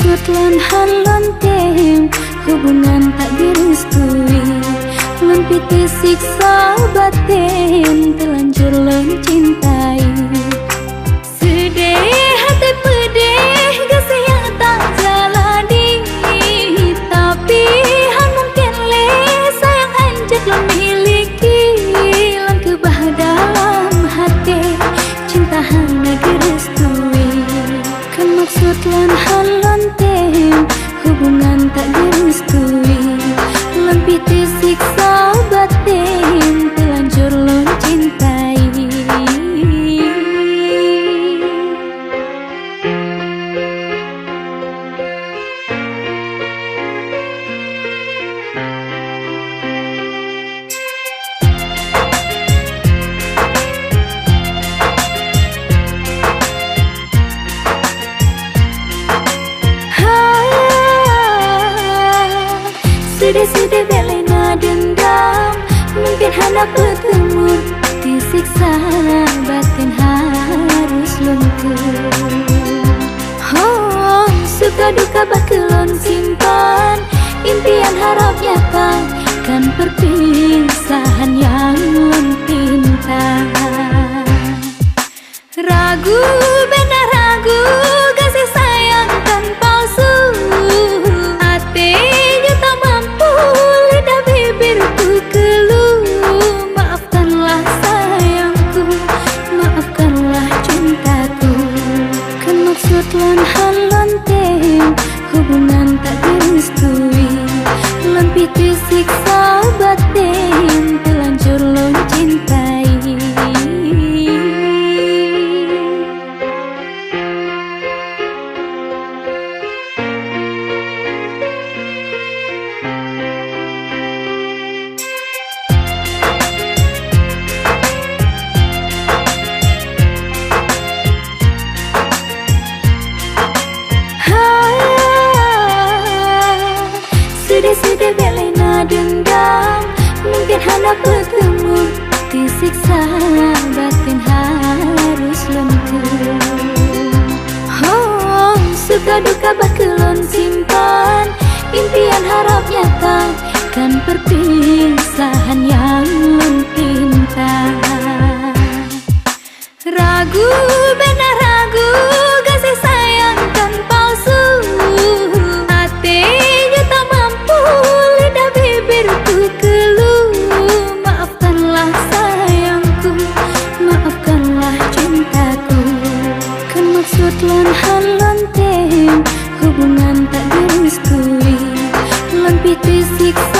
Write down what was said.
maksud lan halonteng hubungan tak direstui, lempiti siksa batin terlanjur cintai. Sedih hati pedih kasih yang tak jalani, tapi han mungkin le sayang anjak lo miliki, lan kebah dalam hati cinta hana direstui. Kan maksud lan halonteng hubungan tak direstui, lempiti siksa batin terlanjur cintai. Sedih-sedih belena dendam, mungkin hendak bertemu, disiksa batin harus luntur. Oh, suka duka bakelon simpan, impian harap nyata, kan perpisahan yang pinta. Ragu, benar ragu, kasih sayang kan palsu. Lan halonteng hubungan tak direstui, lempiti siksa batin terlanjur cintai. Sedih belena dendam, mungkin hendak bertemu, disiksa batin harus luntur. Oh, suka duka bakelon simpan, impian harap nyata, kan perpisahan yang pinta. Ragu, benar ragu, kasih sayang kan palsu. Lan halonteng hubungan tak direstui, lempiti siksa